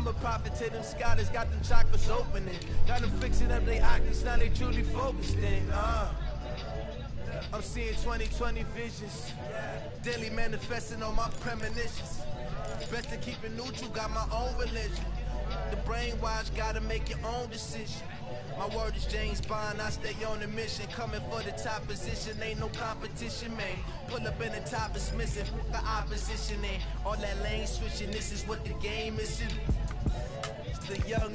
I'm a prophet to them scholars, got them chakras opening. Got them fixing up they octaves, now they truly focused in. I'm seeing 2020 visions. Daily manifesting on my premonitions. Best to keep it neutral, got my own religion. The brainwash, gotta make your own decision. My word is James Bond, I stay on a mission. Coming for the top position, ain't no competition, man. Pull up in the top, is missing, the opposition ain't. All that lane switching, this is what the game is. It's the young,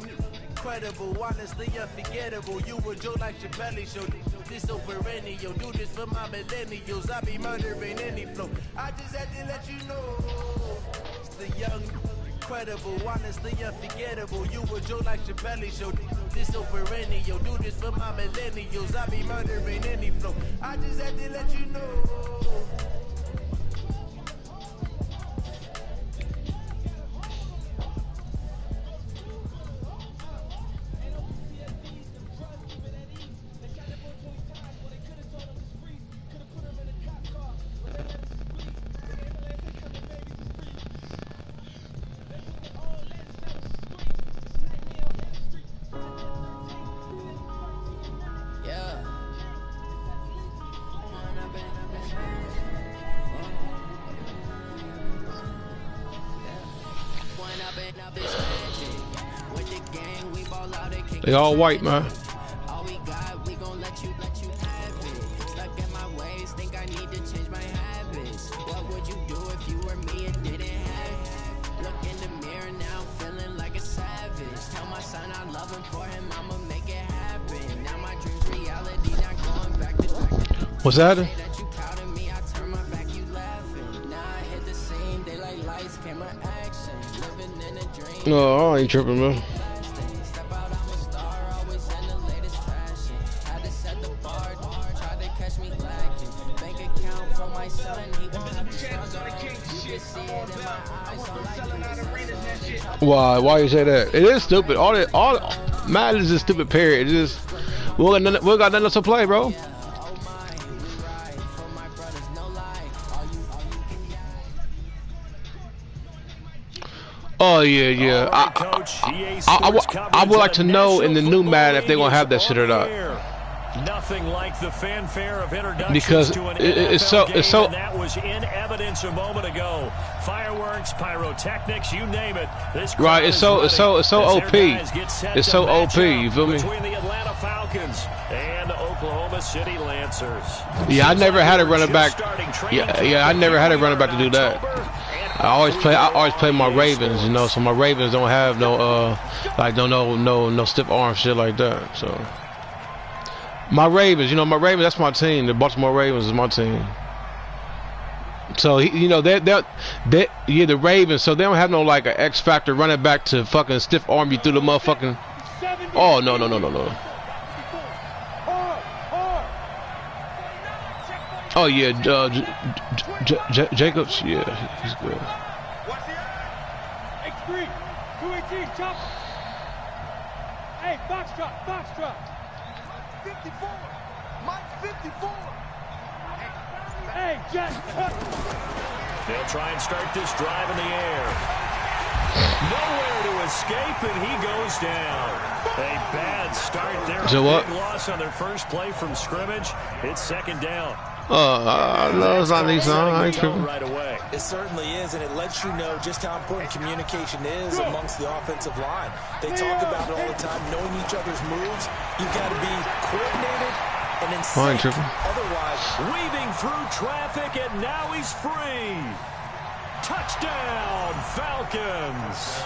incredible, honestly unforgettable. You would joke like your belly show. This so perennial, do this for my millennials. I be murdering any flow. I just had to let you know. It's the young, incredible, honestly unforgettable. You would joke like your belly show. This so perennial, do this for my millennials. I be murdering any flow. I just had to let you know. They all white, man. All we got, we gon' let you have it. Stuck in my ways, think I need to change my habits. What would you do if you were me and didn't have it? Look in the mirror now, I'm feeling like a savage. Tell my son I love him, for him I'ma make it happen. Now my dreams reality, not going back to What's that? that you proud of me, I turn my back, you laughing. Now I hit the scene, daylight lights, camera action. Living in a dream. No, I ain't tripping, man. Why you say that? It is stupid. All Madden is a stupid period. It just we got nothing else to play, bro. Oh yeah. I would like to know in the new Madden if they're gonna have that shit or not. Nothing like the fanfare of introduction because to an it's so that was in evidence a moment ago. Fireworks, pyrotechnics, you name it. This right, it's so OP. It's so OP. You feel me? Between the Atlanta Falcons and Oklahoma City Lancers. Yeah, I never had a running back. Yeah, I never had a running back to do that. I always play my Ravens, you know. So my Ravens don't have no no stiff arm shit like that. So. My Ravens, you know, that's my team. The Baltimore Ravens is my team. So you know, the Ravens. So they don't have no like an X factor running back to fucking stiff arm you through the motherfucking. Oh no. Oh yeah, Jacobs. Yeah, he's good. X3, 218, chop. Hey, Foxtrot. 54. Mike 54. Hey, Jack. They'll try and start this drive in the air. Nowhere to escape, and he goes down. A bad start there. So what? Big loss on their first play from scrimmage. It's second down. No, it's not these right away. It certainly is, and it lets you know just how important communication is amongst the offensive line. They talk about it all the time, knowing each other's moves. You've got to be coordinated and in sync. Otherwise, weaving through traffic, and now he's free. Touchdown, Falcons.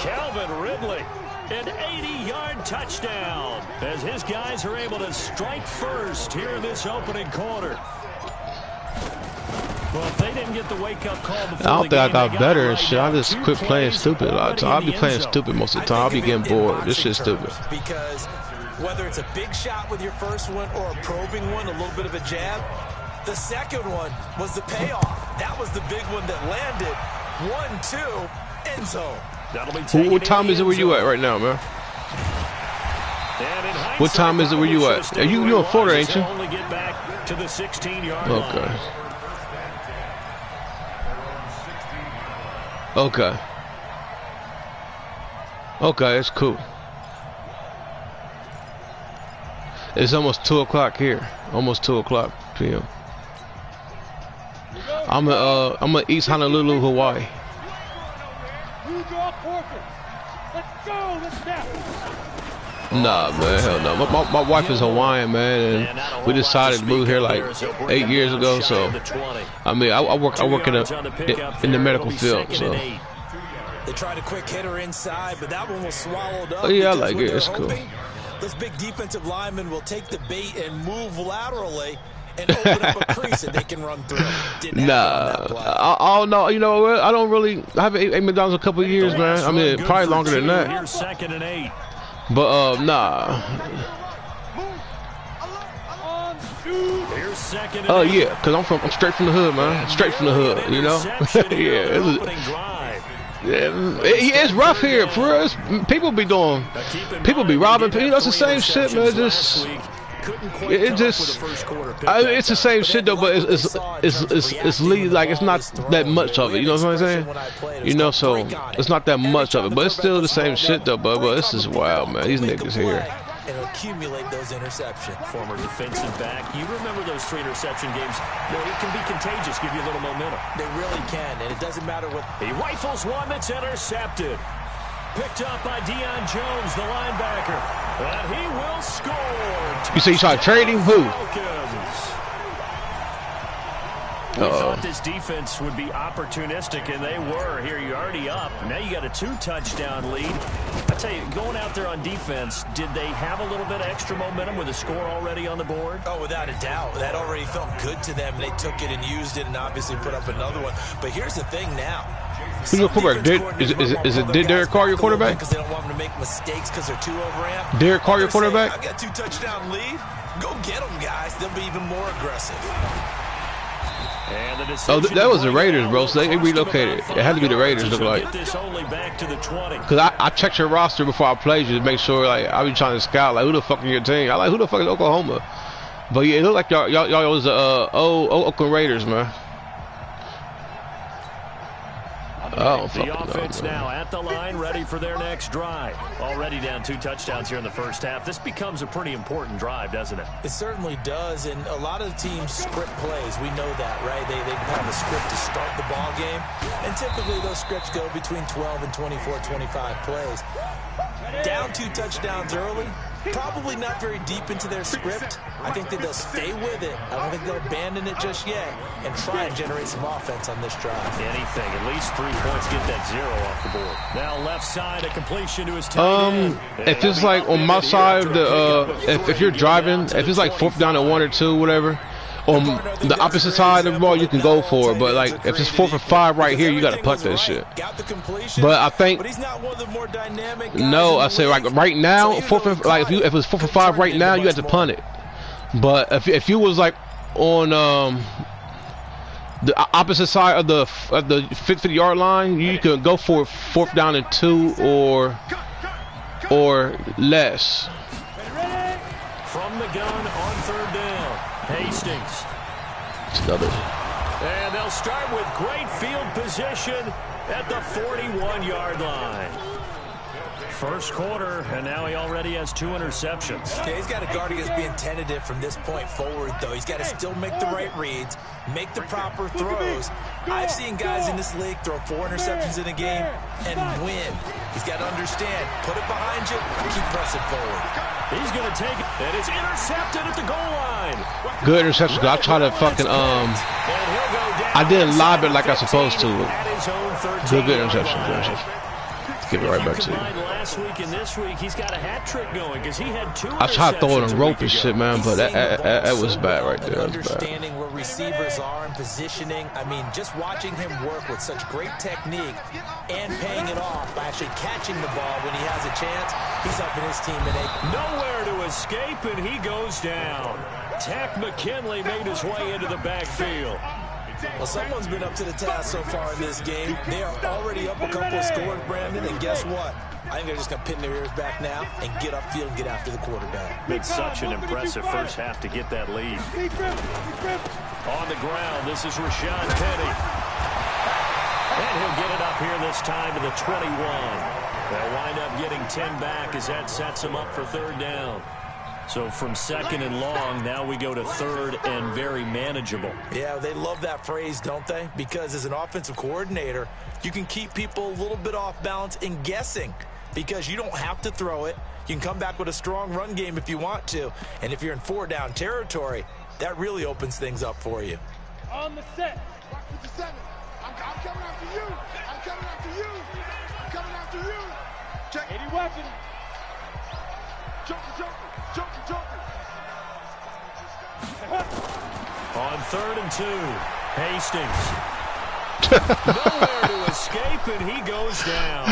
Calvin Ridley. An 80-yard touchdown as his guys are able to strike first here in this opening quarter. Well, if they didn't get the wake-up call before I don't think I got better and shit. I just quit playing stupid. I'll be playing stupid most of the time. I'll be getting bored. This shit's stupid. Because whether it's a big shot with your first one or a probing one, a little bit of a jab, the second one was the payoff. That was the big one that landed. 1-2, end zone. What time is it where you at right now, man? What time is it where you at? You in Florida, ain't you? Okay. Okay, it's cool. It's almost 2 o'clock here. Almost 2 o'clock p.m. I'm at East Honolulu, Hawaii. Nah, man, hell no. My wife is Hawaiian, man, and we decided to move here like 8 years ago. So, I mean, I work in the medical field. So, they tried a quick hitter inside, but that one was swallowed up. Oh yeah, I like it. It's cool. This big defensive lineman will take the bait and move laterally and open up a crease that they can run through. Nah, I don't know. You know what? I don't really. I haven't ate McDonald's a couple of years, man. I mean, probably longer than that. Here's 2nd and 8. But nah. Here's 2nd and 8. Oh yeah, cause I'm straight from the hood, man. Straight from the hood, you know. Yeah, it's rough here for us. People be robbing people. You know, it's the same shit, man. It's the same shit though, but it's like it's not that much of it. You know what I'm saying? You know, so it's not that much of it, but it's still the same shit though. But this is wild, man. These niggas here. And accumulate those interceptions. Former defensive back. You remember those 3 interception games? No, it can be contagious, give you a little momentum. They really can, and it doesn't matter what. He rifles one that's intercepted. Picked up by Deion Jones, the linebacker. And he will score. You say you tried to trade him? Who? We thought this defense would be opportunistic, and they were. Here, you're already up. Now you got a 2-touchdown lead. I tell you, going out there on defense, did they have a little bit of extra momentum with a score already on the board? Oh, without a doubt. That already felt good to them. They took it and used it and obviously put up another one. But here's the thing now. Who's your quarterback? Is it Derek Carr your quarterback? Because they don't want them to make mistakes because they're too overamped. Derek Carr your quarterback? I got 2-touchdown lead. Go get them, guys. They'll be even more aggressive. Oh, that was the Raiders, bro. So they relocated. It had to be the Raiders, look like. Because I checked your roster before I played you to make sure, like, I be trying to scout, like, who the fuck is your team? I like, who the fuck is Oklahoma? But yeah, it looked like y'all was the Oakland Raiders, man. Oh, the offense now at the line, ready for their next drive. Already down 2 touchdowns here in the first half. This becomes a pretty important drive, doesn't it? It certainly does, and a lot of teams script plays. We know that, right? They have a script to start the ball game, and typically those scripts go between 12 and 24, 25 plays. Down 2 touchdowns early, probably not very deep into their script. I think that they'll stay with it. I don't think they'll abandon it just yet and try and generate some offense on this drive. Anything, at least 3 points, get that 0 off the board. Now left side, a completion to his tight end. If it's like on my side, if you're driving, if it's like 4th down and 1 or 2, whatever, on the opposite side of the ball, you can go for it. But like if it's 4th and 5 right here, you got to punt that shit. But I think no, I say like right now, 4th and, like if it was 4th and 5 right now, you had to punt it. But if you was like on the opposite side of the 50-yard line, you could go for 4th down and 2 or less. From the gun on 3rd down, Hastings. And they'll start with great field position at the 41-yard line. First quarter, and now he already has 2 interceptions. Okay, he's got to guard against being tentative from this point forward, though. He's got to still make the right reads, make the proper throws. I've seen guys in this league throw 4 interceptions in a game and win. He's got to understand, put it behind you, keep pressing forward. He's going to take it, and it's intercepted at the goal line. Good interception. I tried to fucking I didn't lob it like I supposed to. Good interception. Good interception. Give it right back to you. Last week and this week, he's got a hat trick going because he had 2. I tried to throw it on rope and shit, man, but that was bad right there. Understanding where receivers are and positioning. I mean, just watching him work with such great technique and paying it off by actually catching the ball when he has a chance. He's up in his team and nowhere to escape, and he goes down. Tack McKinley made his way into the backfield. Well, someone's been up to the task so far in this game. They are already up a couple of scores, Brandon, and guess what? I think they're just going to pin their ears back now and get upfield and get after the quarterback. It's such an impressive first half to get that lead. On the ground, this is Rashad Penny. And he'll get it up here this time to the 21. They'll wind up getting 10 back as that sets them up for third down. So from second and long, now we go to third and very manageable. Yeah, they love that phrase, don't they? Because as an offensive coordinator, you can keep people a little bit off balance and guessing because you don't have to throw it. You can come back with a strong run game if you want to. And if you're in 4-down territory, that really opens things up for you. On the set. Rock with the 7. I'm coming after you. I'm coming after you. I'm coming after you. Check 80 weapon. Joker. On 3rd and 2, Hastings. Nowhere to escape, and he goes down.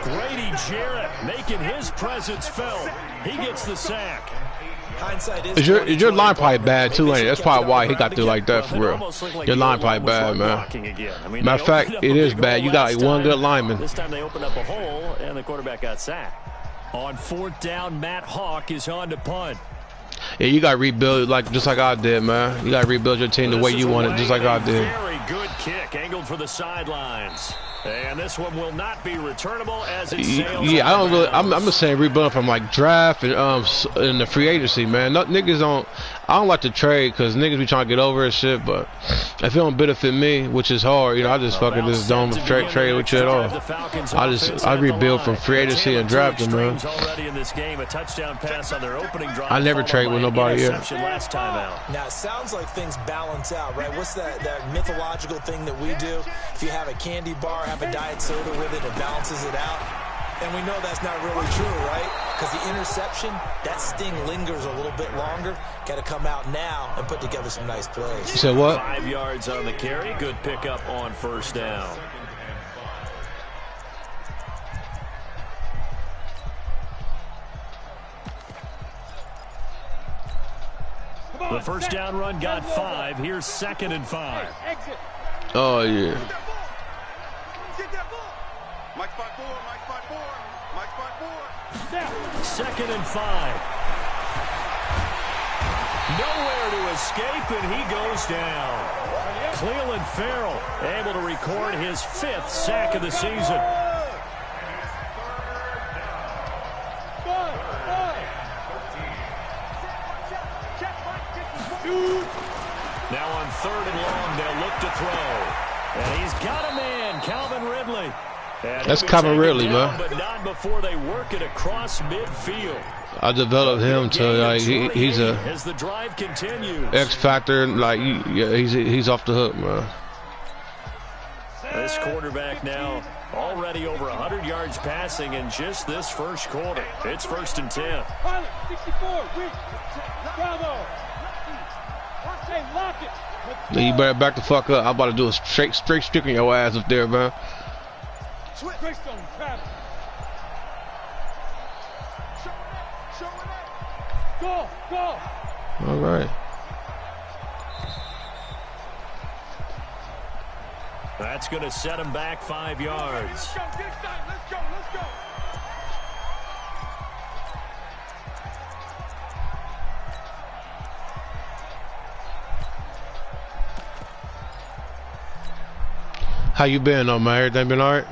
Grady Jarrett making his presence felt. He gets the sack. Hindsight is your line probably bad too, ain't it? That's probably why he got through like that for real. Your line probably bad, man. Matter of fact, it is bad. You got like one good lineman. This time they opened up a hole, and the quarterback got sacked. On 4th down, Matt Hawk is on to punt. Yeah, you got to rebuild just like I did, man. You got to rebuild your team the way you want it, just like I did. Very good kick, angled for the sidelines. And this one will not be returnable as it sails. Yeah, I don't really. I'm just saying rebuild from like draft and in the free agency, man. Niggas don't. I don't like to trade because niggas be trying to get over and shit. But if it don't benefit me, which is hard, I just fucking just don't trade with you at all. I rebuild from free agency and drafting, man. I never trade with nobody yet. Now it sounds like things balance out, right? What's that mythological thing that we do? If you have a candy bar, have a diet soda with it, it balances it out. And we know that's not really true, right? Because the interception, that sting lingers a little bit longer. Got to come out now and put together some nice plays. You said what? 5 yards on the carry. Good pickup on 1st down. The 1st down run got 5. Here's 2nd and 5. Oh, yeah. Mike spot 4. 2nd and 5. Nowhere to escape, and he goes down. Cleveland Farrell able to record his 5th sack of the season. Now on 3rd and long, they'll look to throw. And he's got a man, Calvin Ridley. That's Calvin Ridley, man. But not before they work it across midfield. I developed him to like he's a as the drive continues. X factor. Like he's off the hook, man. This quarterback now already over 100 yards passing in just this 1st quarter. It's 1st and 10. Pilot 64. Bravo. Hey, lock it. You better back the fuck up. I'm about to do a straight stricken your ass up there, man. Go. All right. That's going to set him back 5 yards. Let's go. How you been, though, man? Everything been all right?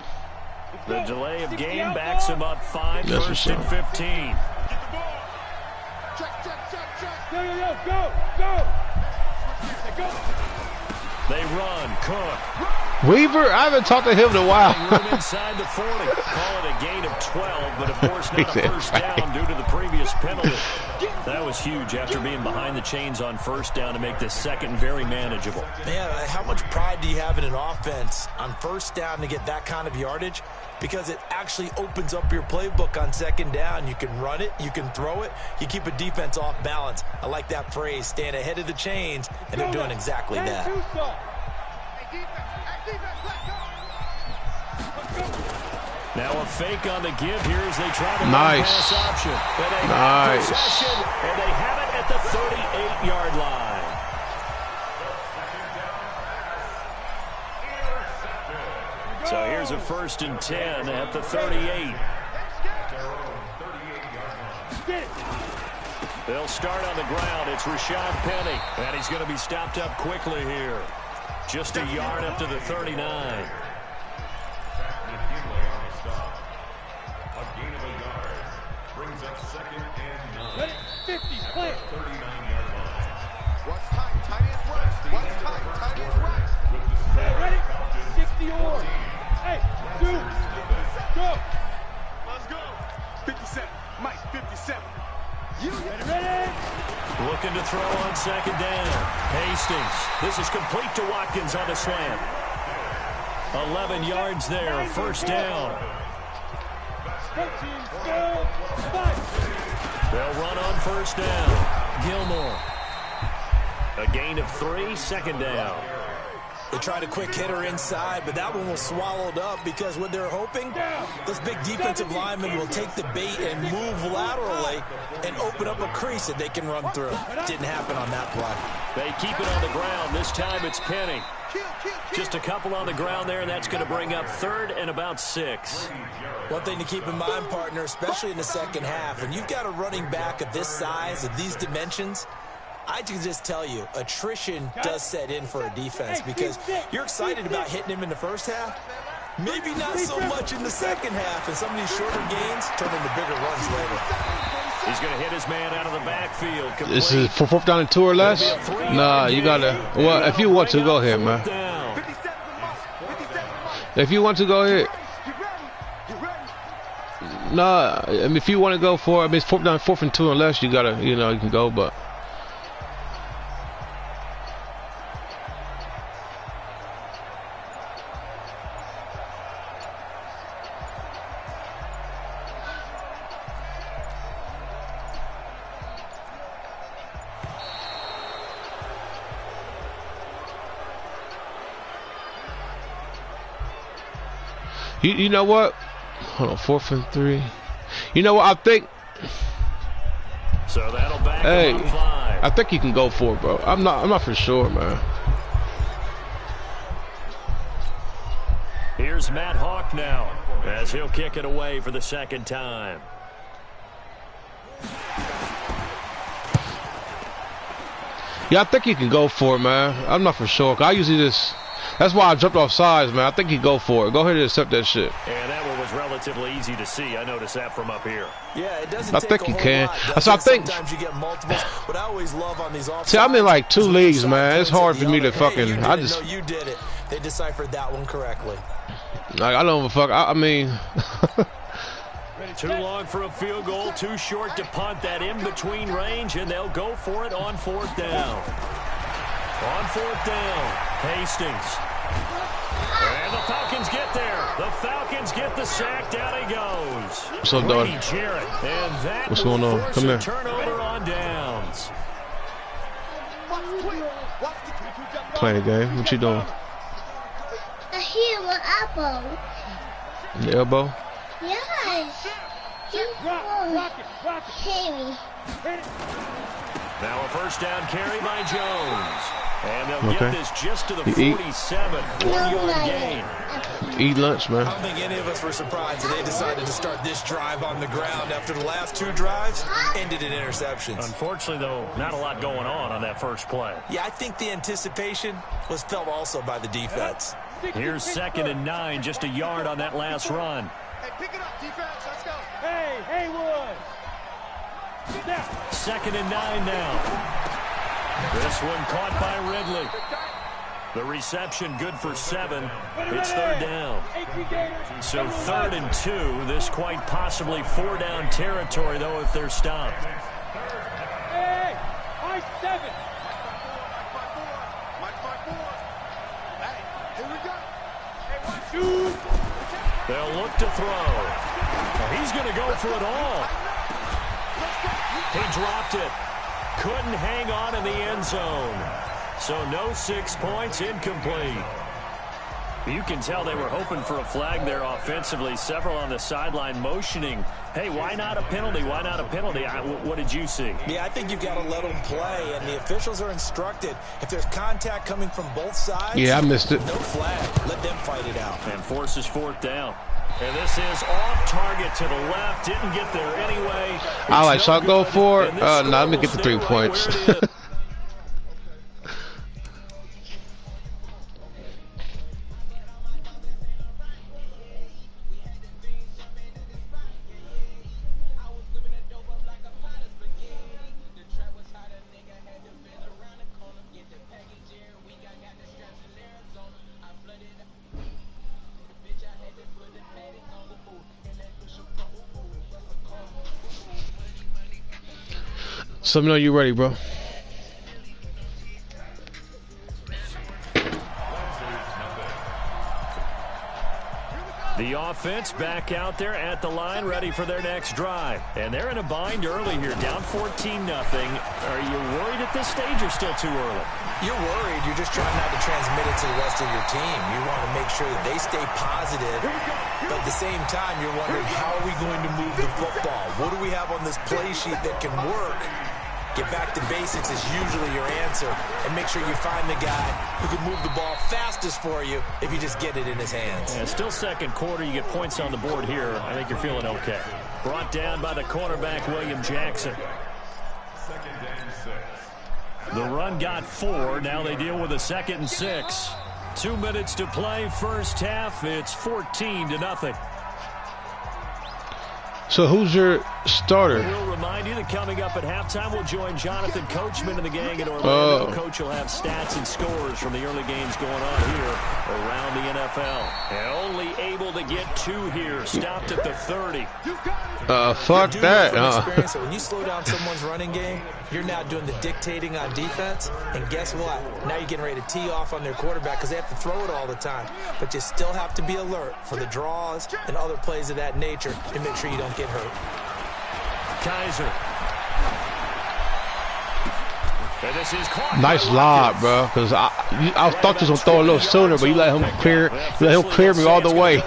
The delay of game backs him up 5, 1st and 15. Go. They run. Cook. Weaver? I haven't talked to him in a while. Inside the 40. Call it a gain of 12, but of course not a 1st down due to the previous penalty. That was huge after being behind the chains on 1st down to make the 2nd very manageable. Man, how much pride do you have in an offense on 1st down to get that kind of yardage? Because it actually opens up your playbook on 2nd down. You can run it, you can throw it, you keep a defense off balance. I like that phrase, stand ahead of the chains, and they're doing exactly that. Now a fake on the give here as they try to nice option. Nice. And they have it at the 38-yard line. So here's a 1st and 10 at the 38. They'll start on the ground. It's Rashad Penny, and he's going to be stopped up quickly here. Just a yard up to the 39. Ready? 50, plant. What's tight? Tight ends right. What's tight? Tight ends right. Okay, ready? 60 or. Hey, 2, go. Let's go. 57. Mike, 57. You ready? Looking to throw on second down. Hastings. This is complete to Watkins on the slant. 11 yards there. First down. They'll run on first down. Gilmore. A gain of 3, second down. They tried a quick hitter inside, but that one was swallowed up because what they're hoping, those big defensive linemen will take the bait and move laterally and open up a crease that they can run through. Didn't happen on that play. They keep it on the ground. This time it's Penny. Just a couple on the ground there, and that's going to bring up 3rd and about 6. One thing to keep in mind, partner, especially in the second half, when you've got a running back of this size, of these dimensions, I can just tell you, attrition does set in for a defense because you're excited about hitting him in the first half. Maybe not so much in the second half, and some of these shorter gains turn into bigger runs later. He's going to hit his man out of the backfield. Complete. This is for 4th down and 2 or less? Nah, you got to. Well, if you want to, go ahead, man. If you want to, go ahead. Nah, I mean, if you want to go for it, I mean, it's 4th down, 4th and 2 unless you got to, you know, you can go, but. You know what? Hold on, 4th and 3. You know what? I think. So that'll back hey, him on 5. I think you can go for it, bro. I'm not for sure, man. Here's Matt Hawk now, as he'll kick it away for the second time. Yeah, I think you can go for it, man. I'm not for sure. I usually just. That's why I jumped off sides, man. I think you go for it. Go ahead and accept that shit. And that one was relatively easy to see. I noticed that from up here. Yeah, it doesn't I take think a you whole can. lot, So I think. Sometimes you get multiples, but I always love on these offsides. See, I'm in like 2 leagues, man. It's hard for me to fucking. Hey, I just. No, you did it. They deciphered that one correctly. Like, I don't give a fuck. I mean. Too long for a field goal, too short to punt. That in-between range, and they'll go for it on 4th down. On 4th down, Hastings. And the Falcons get there. The Falcons get the sack. Down he goes. What's up, dog? And that What's going on? Come here. Turnover on downs. Playing a game. What you doing? I hear an elbow. The elbow? Yes. You hear me. Now a first down carry by Jones. And they'll get this just to the 47. 1 yard gain. Eat lunch, man. I don't think any of us were surprised that they decided to start this drive on the ground after the last 2 drives ended in interceptions. Unfortunately, though, not a lot going on that first play. Yeah, I think the anticipation was felt also by the defense. Here's 2nd and 9, just a yard on that last run. Hey, pick it up, defense. Let's go. Hey, Haywood. 2nd and 9 now. This one caught by Ridley. The reception good for 7. It's 3rd down. So 3rd and 2. This quite possibly 4-down territory, though, if they're stopped. Hey, high 7. Mike 5-4. Hey, here we go. Hey, 1, 2. They'll look to throw. He's going to go for it all. He dropped it. Couldn't hang on in the end zone. So no 6 points, incomplete. You can tell they were hoping for a flag there offensively. Several on the sideline motioning. Hey, why not a penalty? Why not a penalty? What did you see? Yeah, I think you've got to let them play, and the officials are instructed. If there's contact coming from both sides, yeah, I missed it. No flag. Let them fight it out. And forces 4th down. And this is off target to the left. Didn't get there anyway. All right, so I'll go for it. No, let me get the 3 points. So let me know you're ready, bro. The offense back out there at the line, ready for their next drive. And they're in a bind early here, down 14-0. Are you worried at this stage or still too early? You're worried. You're just trying not to transmit it to the rest of your team. You want to make sure that they stay positive. But at the same time, you're wondering, how are we going to move the football? What do we have on this play sheet that can work? Get back to basics is usually your answer. And make sure you find the guy who can move the ball fastest for you if you just get it in his hands. Yeah, still second quarter. You get points on the board here. I think you're feeling okay. Brought down by the cornerback, William Jackson. The run got 4. Now they deal with a 2nd and 6. 2 minutes to play. First half. It's 14-0. So who's your starter? We'll remind you that coming up at halftime, we'll join Jonathan Coachman and the gang in Orlando. Coach will have stats and scores from the early games going on here around the NFL. And only able to get 2 here. Stopped at the 30. Fuck that. So when you slow down someone's running game, you're now doing the dictating on defense. And guess what? Now you're getting ready to tee off on their quarterback because they have to throw it all the time. But you still have to be alert for the draws and other plays of that nature to make sure you don't get hurt. Kaiser. And this is nice lob, bro. Because I thought you was gonna throw a little sooner, but you let him clear me all the way.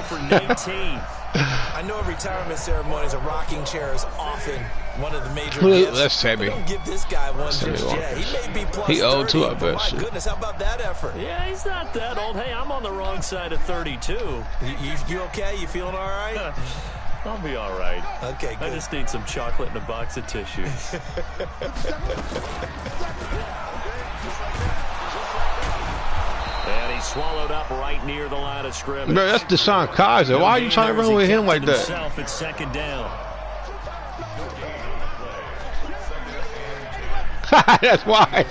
I know retirement ceremonies, a rocking chair is often one of the major gifts. That's heavy. Don't give this guy one just yet. He may be plus 30, old too, I bet. my goodness, how about that effort? Yeah, he's not that old. Hey, I'm on the wrong side of 32. You okay? You feeling all right? I'll be all right. Okay, good. I just need some chocolate and a box of tissues. And he swallowed up right near the line of scrimmage. Bro, that's Deshaun Kaiser. Why are you trying to run with him like that? It's 2nd down. That's why.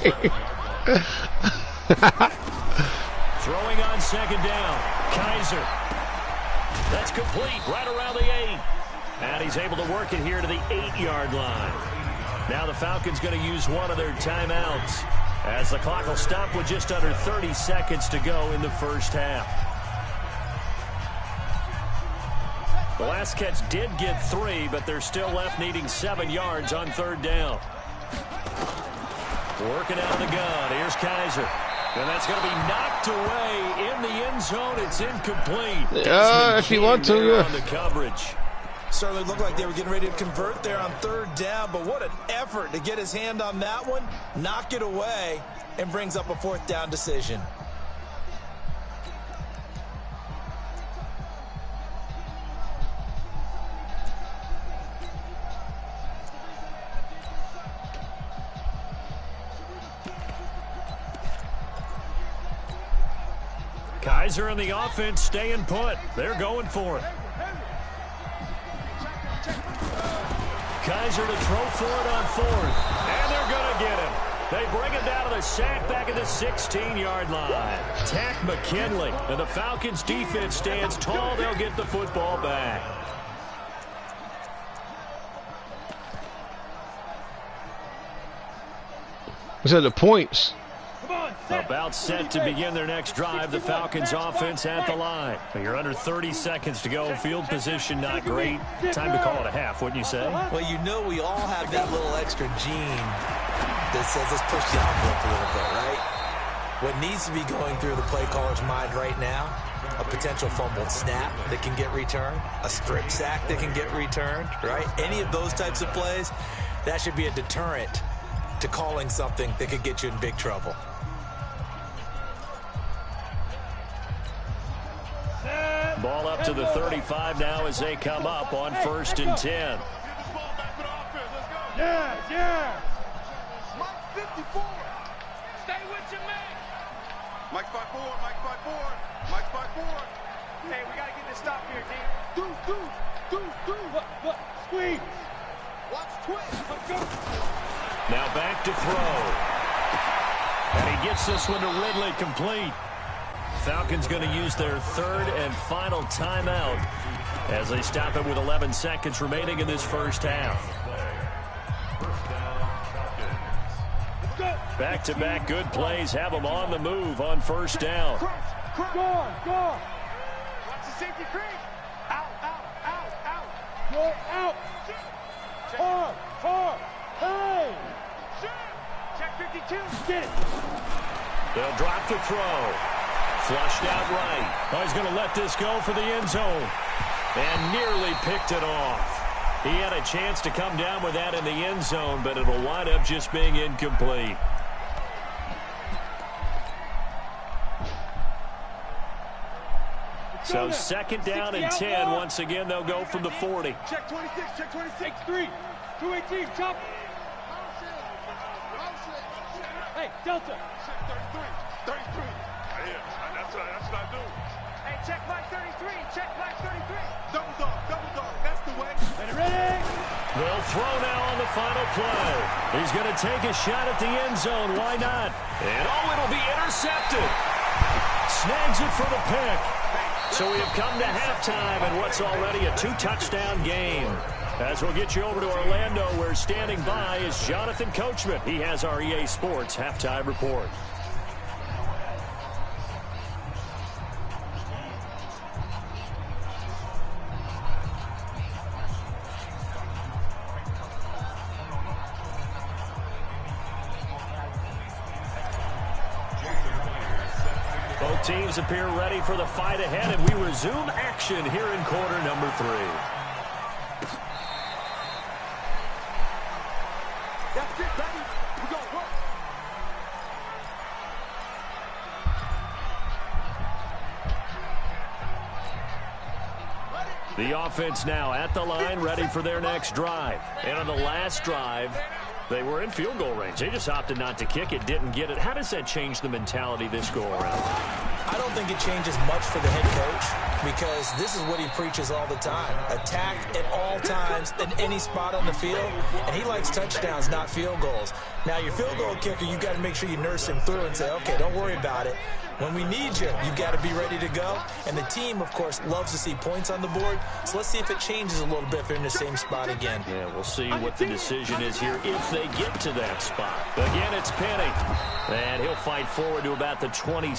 Throwing on 2nd down. Kaiser. That's complete right around the 8. And he's able to work it here to the 8-yard line. Now the Falcons going to use one of their timeouts as the clock will stop with just under 30 seconds to go in the first half. The last catch did get 3, but they're still left needing 7 yards on 3rd down. Working out of the gun. Here's Kaiser. And that's going to be knocked away in the end zone. It's incomplete. If you want to, yeah. On the coverage. Certainly looked like they were getting ready to convert there on 3rd down, but what an effort to get his hand on that one, knock it away, and brings up a 4th down decision. Kaiser and the offense staying put. They're going for it. Kaiser to throw for it on 4th. And they're going to get him. They bring it down to the sack back at the 16-yard line. Tack McKinley. And the Falcons defense stands tall. They'll get the football back. What's at the points? About set to begin their next drive. The Falcons offense at the line. You're under 30 seconds to go. Field position not great. Time to call it a half, wouldn't you say? Well, you know we all have that little extra gene that says let's push the envelope a little bit, right? What needs to be going through the play caller's mind right now, a potential fumbled snap that can get returned, a strip sack that can get returned, right? Any of those types of plays, that should be a deterrent to calling something that could get you in big trouble. Ball up to the 35 now as they come up on 1st and 10. Yeah. Mike 54. Stay with your man. Mike 5-4. Mike 5-4. Hey, we got to get this stop here, team. Do. Look, squeeze. Watch twist. Let's go. Now back to throw. And he gets this one to Ridley complete. Falcons going to use their 3rd and final timeout as they stop it with 11 seconds remaining in this first half. Back-to-back good plays have them on the move on first down. Go. Watch the safety creep. Out. Go out. Hard. Hey. Check 52. Get it. They'll drop the throw. Flushed out right. Oh, he's going to let this go for the end zone. And nearly picked it off. He had a chance to come down with that in the end zone, but it'll wind up just being incomplete. So second down and 10. Once again, they'll go from the 40. Check 26. 3. 218. Chop. Hey, Delta. Check 33. Yeah, that's what I do. Hey, check my 33. Double dog. That's the way. Ready? They'll throw now on the final play. He's going to take a shot at the end zone. Why not? And it'll be intercepted. Snags it for the pick. So we have come to halftime in what's already a 2-touchdown game. As we'll get you over to Orlando, where standing by is Jonathan Coachman. He has our EA Sports halftime report. Both teams appear ready for the fight ahead, and we resume action here in quarter number 3. That's it, baby. We're going to work. The offense now at the line, ready for their next drive. And on the last drive, they were in field goal range. They just opted not to kick it, didn't get it. How does that change the mentality this go around? I don't think it changes much for the head coach, because this is what he preaches all the time. Attack at all times in any spot on the field, and he likes touchdowns, not field goals. Now, your field goal kicker, you got to make sure you nurse him through and say, okay, don't worry about it. When we need you, you've got to be ready to go. And the team, of course, loves to see points on the board. So let's see if it changes a little bit if they're in the same spot again. Yeah, we'll see what the decision is here if they get to that spot. Again, it's Penny. And he'll fight forward to about the 20.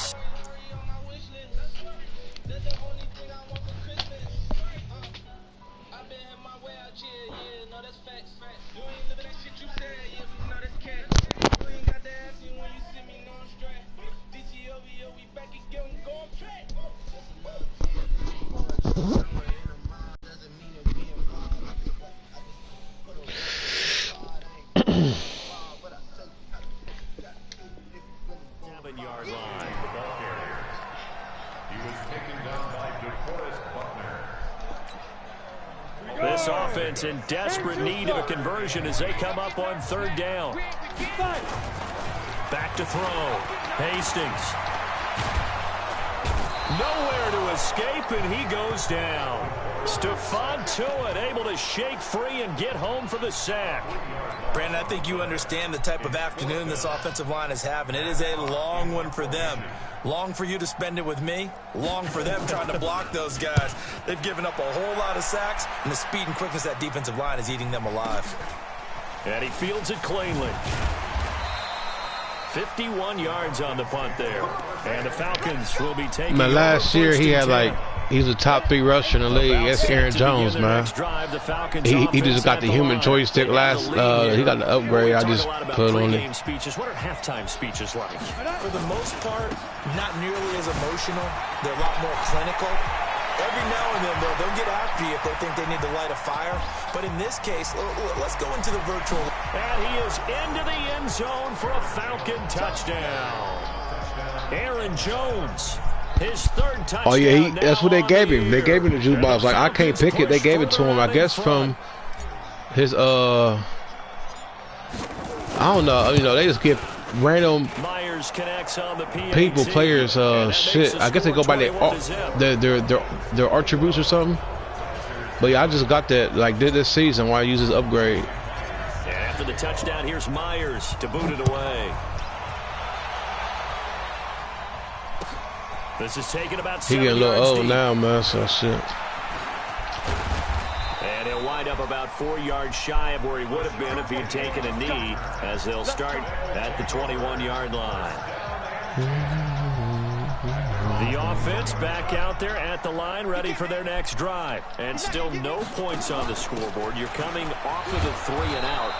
This offense in desperate need of a conversion as they come up on third down. Back to throw. Hastings. Nowhere to escape, and he goes down. Stephon Tuitt able to shake free and get home for the sack. Brandon, I think you understand the type of afternoon this offensive line is having. It is a long one for them. Long for you to spend it with me. Long for them trying to block those guys. They've given up a whole lot of sacks, and the speed and quickness of that defensive line is eating them alive. And he fields it cleanly. 51 yards on the punt there. And the Falcons will be taking last year he had he's a top 3 rusher in the league. That's Aaron Jones, man. He just got the human joystick last. He got the upgrade. I just put on it. What are halftime speeches like? For the most part, not nearly as emotional. They're a lot more clinical. Every now and then, they'll get after you if they think they need to light a fire. But in this case, let's go into the virtual. And he is into the end zone for a Falcon touchdown. Aaron Jones, his third touchdown. Oh, yeah, that's what they gave him. They gave him the juice box. Like, I can't pick it. They gave it to him, I guess, from his, I don't know. You know, they just give random people, players, shit. I guess they go by their attributes or something. But yeah, I just got that, did this season while I use this upgrade. And after the touchdown, here's Myers to boot it away. This is taking about 7 yards. He getting a little old deep. now, man, so shit. And he'll wind up about 4 yards shy of where he would have been if he had taken a knee, as they'll start at the 21-yard line. The offense back out there at the line, ready for their next drive. And still no points on the scoreboard. You're coming off of the 3 and out.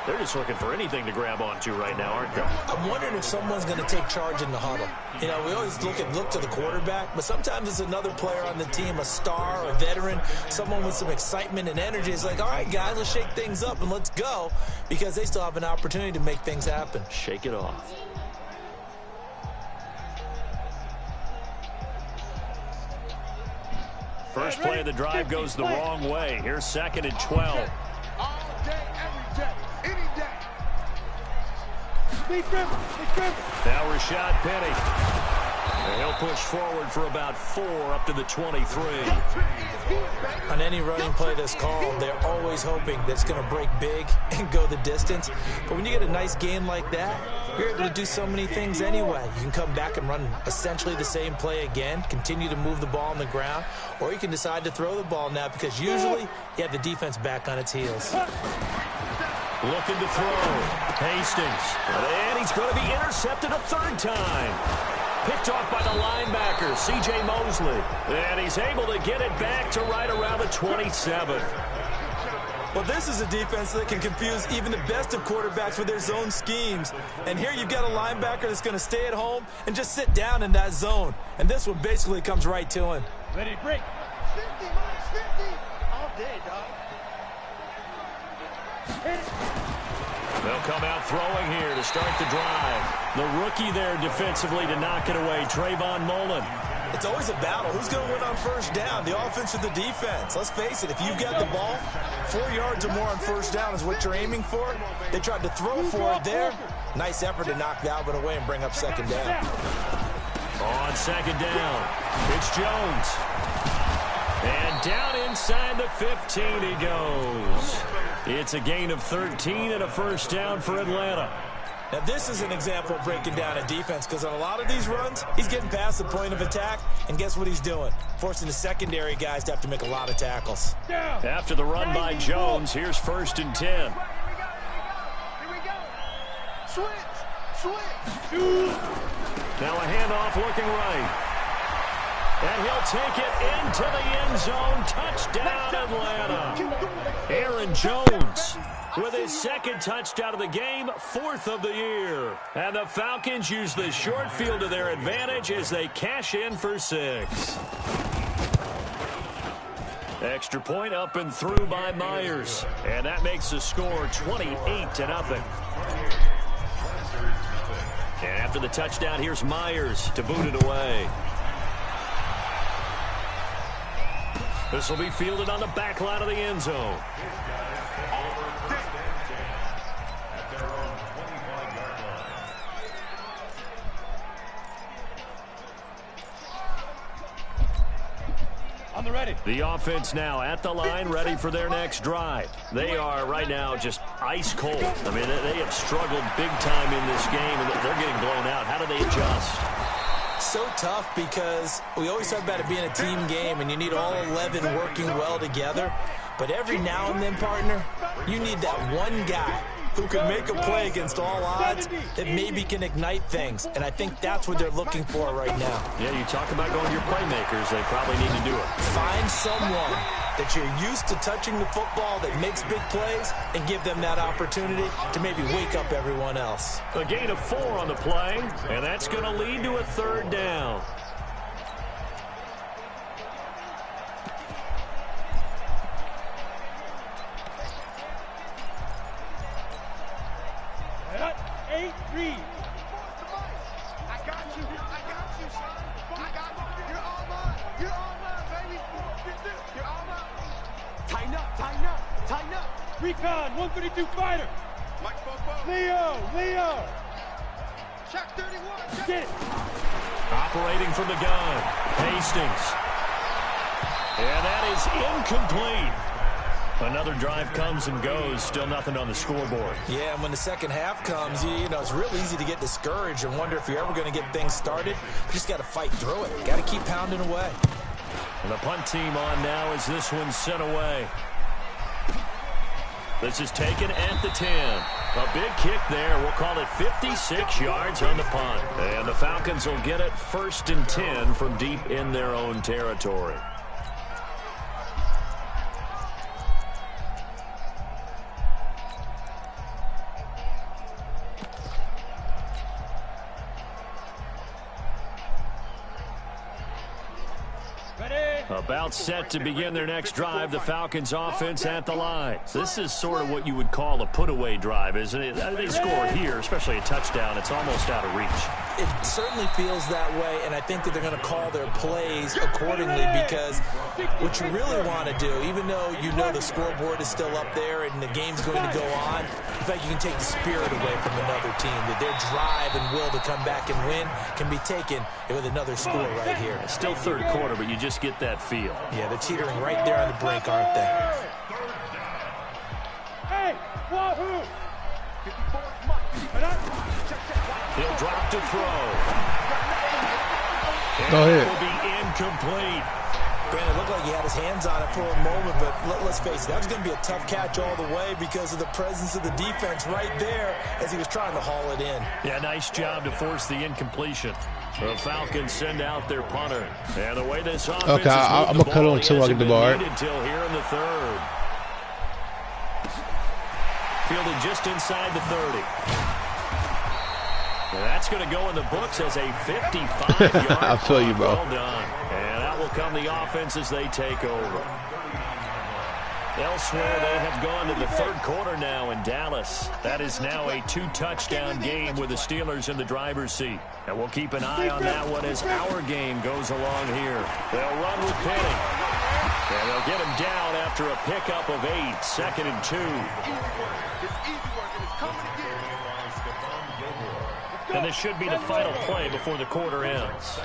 They're just looking for anything to grab onto right now, aren't they? I'm wondering if someone's going to take charge in the huddle. You know, we always look to the quarterback, but sometimes it's another player on the team, a star, a veteran, someone with some excitement and energy. It's like, all right, guys, let's shake things up and let's go, because they still have an opportunity to make things happen. Shake it off. First play of the drive goes the wrong way. Here's 2nd and 12. All day, every day, any day. Now Rashad Penny. And he'll push forward for about 4 up to the 23. On any running play that's called, they're always hoping that it's going to break big and go the distance. But when you get a nice game like that, you're able to do so many things anyway. You can come back and run essentially the same play again, continue to move the ball on the ground, or you can decide to throw the ball now, because usually you have the defense back on its heels. Looking to throw. Hastings. And he's going to be intercepted a 3rd time. Picked off by the linebacker, C.J. Mosley. And he's able to get it back to right around the 27. Well, this is a defense that can confuse even the best of quarterbacks with their zone schemes. And here you've got a linebacker that's going to stay at home and just sit down in that zone. And this one basically comes right to him. Ready to break. 50 minus 50. All day, dog. They'll come out throwing here to start the drive. The rookie there defensively to knock it away, Trayvon Mullen. It's always a battle. Who's going to win on first down, the offense or the defense? Let's face it, if you've got the ball, 4 yards or more on first down is what you're aiming for. They tried to throw for it there. Nice effort to knock that one away and bring up 2nd down. On 2nd down, it's Jones. And down inside the 15 he goes. It's a gain of 13 and a first down for Atlanta. Now, this is an example of breaking down a defense, because on a lot of these runs, he's getting past the point of attack, and guess what he's doing? Forcing the secondary guys to have to make a lot of tackles. After the run by Jones, here's 1st and 10. Here we go. Switch. Now a handoff looking right. And he'll take it into the end zone. Touchdown, Atlanta. Aaron Jones with his 2nd touchdown of the game, 4th of the year. And the Falcons use the short field to their advantage as they cash in for 6. Extra point up and through by Myers. And that makes the score 28-0. And after the touchdown, here's Myers to boot it away. This will be fielded on the back line of the end zone. On the ready. The offense now at the line, ready for their next drive. They are right now just ice cold. I mean, they have struggled big time in this game, and they're getting blown out. How do they adjust? So tough, because we always talk about it being a team game and you need all 11 working well together. But every now and then, partner, you need that one guy who can make a play against all odds that maybe can ignite things. And I think that's what they're looking for right now. Yeah, you talk about going to your playmakers. They probably need to do it. Find someone that you're used to touching the football that makes big plays and give them that opportunity to maybe wake up everyone else. A gain of 4 on the play, and that's going to lead to a 3rd down. Read. I got you, son. I got you. You're all mine, baby. You're all mine. Tighten up. Recon, 132 fighter. Mike Bobo. Leo. Check 31. Get it. Operating from the gun, Hastings. And that is incomplete. Another drive comes and goes, still nothing on the scoreboard. Yeah, and when the second half comes, you know, it's real easy to get discouraged and wonder if you're ever going to get things started. You just got to fight through it. Got to keep pounding away. And the punt team on now as this one's sent away. This is taken at the 10. A big kick there. We'll call it 56 yards on the punt. And the Falcons will get it 1st and 10 from deep in their own territory. About set to begin their next drive, the Falcons offense at the line. This is sort of what you would call a put-away drive, isn't it? They score here, especially a touchdown. It's almost out of reach. It certainly feels that way, and I think that they're going to call their plays accordingly, because what you really want to do, even though you know the scoreboard is still up there and the game's going to go on, in fact, you can take the spirit away from another team, that their drive and will to come back and win can be taken with another score right here. It's still third quarter, but you just get that feel. Yeah, they're teetering right there on the brink, aren't they? Hey, wahoo! He'll drop to throw. Go ahead. It will be incomplete. Brandon, it looked like he had his hands on it for a moment, but let's face it, that was going to be a tough catch all the way because of the presence of the defense right there as he was trying to haul it in. Yeah, nice job to force the incompletion. The Falcons send out their punter. And the way this offense Okay, I'm going to cut on until I get the ball. Until here in the third. Fielded just inside the 30. And that's going to go in the books as a 55-yard I feel you, bro. Well done. And that will come the offense as they take over. Elsewhere, they have gone to the third quarter now in Dallas. That is now a 2-touchdown game with the Steelers in the driver's seat. And we'll keep an eye on that one as our game goes along here. They'll run with Penny. And they'll get him down after a pickup of 8, 2nd and 2. And this should be the final play before the quarter ends.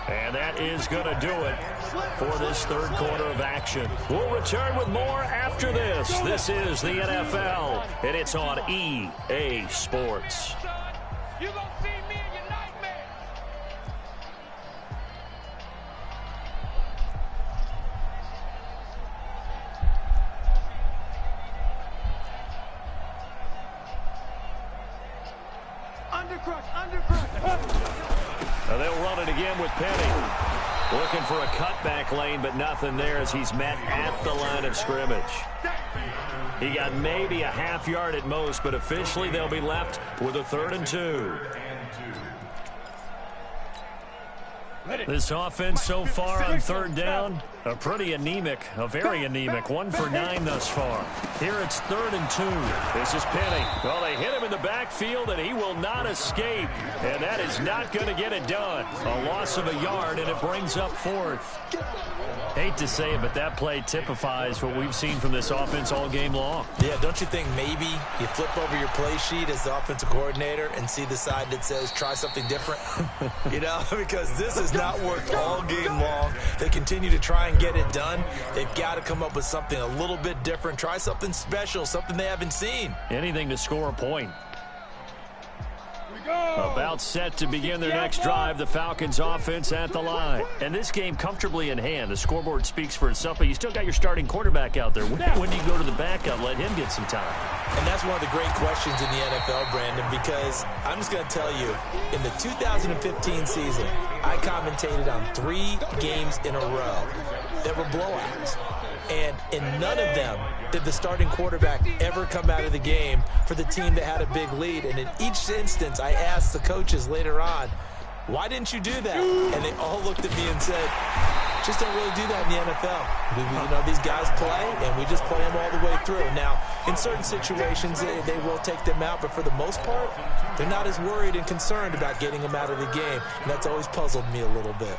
And that is going to do it for this third quarter of action. We'll return with more after this. This is the NFL, and it's on EA Sports. You gonna see me in your nightmare. Now they'll run it again with Penny. Looking for a cutback lane, but nothing there as he's met at the line of scrimmage. He got maybe a half yard at most, but officially they'll be left with a 3rd and 2. This offense so far on third down, a pretty anemic, a very anemic. 1 for 9 thus far. Here it's 3rd and 2. This is Penny. Well, they hit him in the backfield, and he will not escape. And that is not going to get it done. A loss of a yard, and it brings up 4th. Hate to say it, but that play typifies what we've seen from this offense all game long. Yeah, don't you think maybe you flip over your play sheet as the offensive coordinator and see the side that says try something different? You know, because this has not worked all game long. They continue to try and get it done. They've got to come up with something a little bit different. Try something special, something they haven't seen. Anything to score a point. About set to begin their next drive, the Falcons offense at the line. And this game comfortably in hand. The scoreboard speaks for itself, but you still got your starting quarterback out there. When do you go to the backup, let him get some time? And that's one of the great questions in the NFL, Brandon, because I'm just going to tell you, in the 2015 season, I commentated on 3 games in a row that were blowouts. And in none of them did the starting quarterback ever come out of the game for the team that had a big lead. And in each instance, I asked the coaches later on, why didn't you do that? And they all looked at me and said, just don't really do that in the NFL. You know, these guys play, and we just play them all the way through. Now, in certain situations, they will take them out, but for the most part, they're not as worried and concerned about getting them out of the game. And that's always puzzled me a little bit.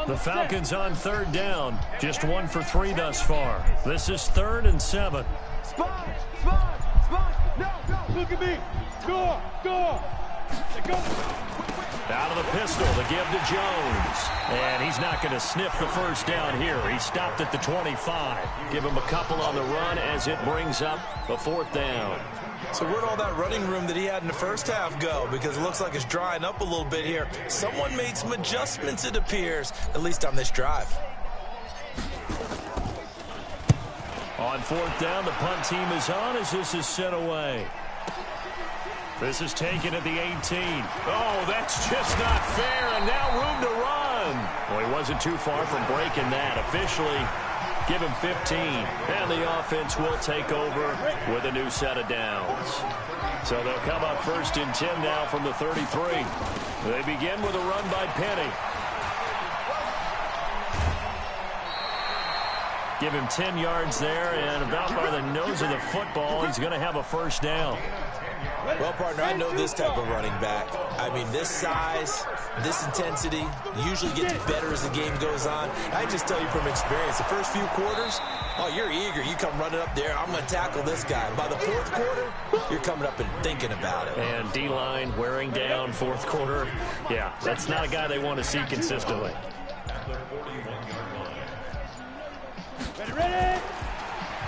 The Falcons on third down. Just 1 for 3 thus far. This is 3rd and 7. Spot! No! Look at me! Door! Out of the pistol, the give to Jones. And he's not going to sniff the first down here. He stopped at the 25. Give him a couple on the run as it brings up a 4th down. So where'd all that running room that he had in the first half go? Because it looks like it's drying up a little bit here. Someone made some adjustments, it appears, at least on this drive. On 4th down, the punt team is on as this is sent away. This is taken at the 18. Oh, that's just not fair, and now room to run. Well, he wasn't too far from breaking that. Officially, give him 15. And the offense will take over with a new set of downs. So they'll come up 1st and 10 now from the 33. They begin with a run by Penny. Give him 10 yards there, and about by the nose of the football, he's going to have a 1st down. Well, partner, I know this type of running back. I mean, this size, this intensity usually gets better as the game goes on. I just tell you from experience, the first few quarters, oh, you're eager. You come running up there, I'm going to tackle this guy. By the 4th quarter, you're coming up and thinking about it. And D-line wearing down 4th quarter. Yeah, that's not a guy they want to see consistently. Ready?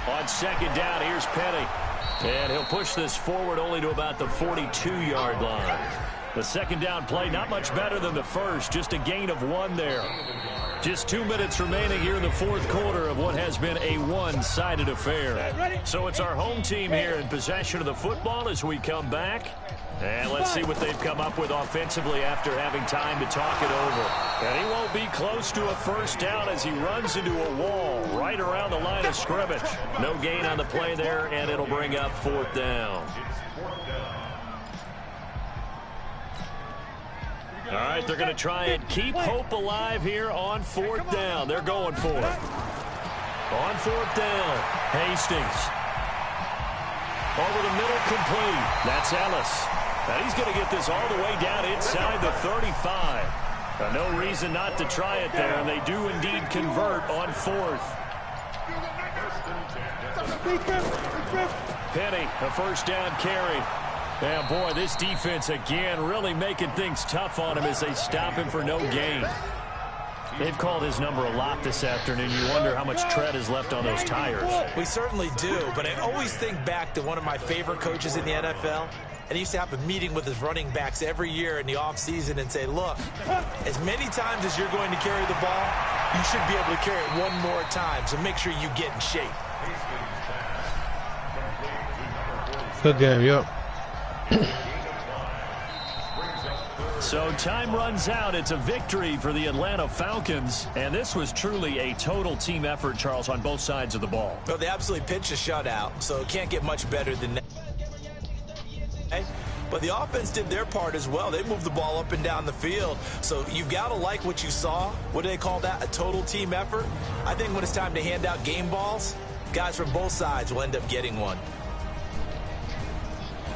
On 2nd down, here's Penny. And he'll push this forward only to about the 42-yard line. The 2nd down play, not much better than the first, just a gain of 1 there. Just 2 minutes remaining here in the 4th quarter of what has been a one-sided affair. So it's our home team here in possession of the football as we come back. And let's see what they've come up with offensively after having time to talk it over. And he won't be close to a 1st down as he runs into a wall right around the line of scrimmage. No gain on the play there, and it'll bring up 4th down. All right, they're going to try and keep hope alive here on 4th down. They're going for it. On 4th down, Hastings. Over the middle, complete. That's Ellis. Now he's going to get this all the way down inside the 35. No reason not to try it there, and they do indeed convert on 4th. Penny, a 1st down carry. And boy, this defense again really making things tough on him as they stop him for no gain. They've called his number a lot this afternoon. You wonder how much tread is left on those tires. We certainly do, but I always think back to one of my favorite coaches in the NFL. And he used to have a meeting with his running backs every year in the offseason and say, look, as many times as you're going to carry the ball, you should be able to carry it one more time, so make sure you get in shape. Good game, yep. So time runs out. It's a victory for the Atlanta Falcons. And this was truly a total team effort, Charles, on both sides of the ball. Well, they absolutely pitched a shutout, so it can't get much better than that. But the offense did their part as well. They moved the ball up and down the field. So you've got to like what you saw. What do they call that? A total team effort? I think when it's time to hand out game balls, guys from both sides will end up getting one.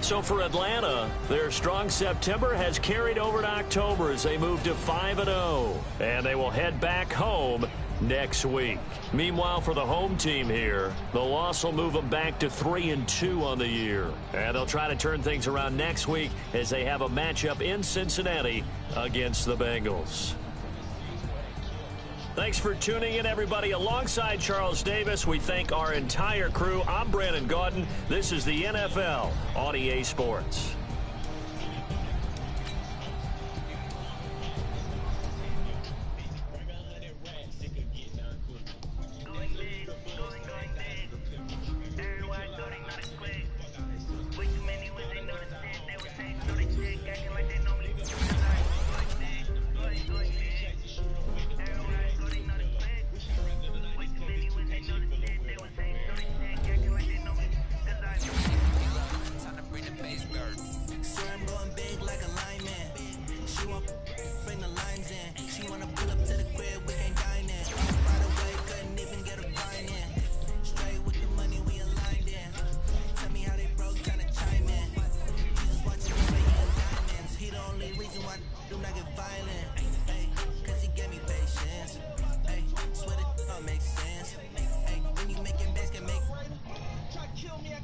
So for Atlanta, their strong September has carried over to October as they move to 5-0. And they will head back home next week. Meanwhile, for the home team here, the loss will move them back to 3-2 on the year. And they'll try to turn things around next week as they have a matchup in Cincinnati against the Bengals. Thanks for tuning in, everybody. Alongside Charles Davis, we thank our entire crew. I'm Brandon Gaudin. This is the NFL on EA Sports.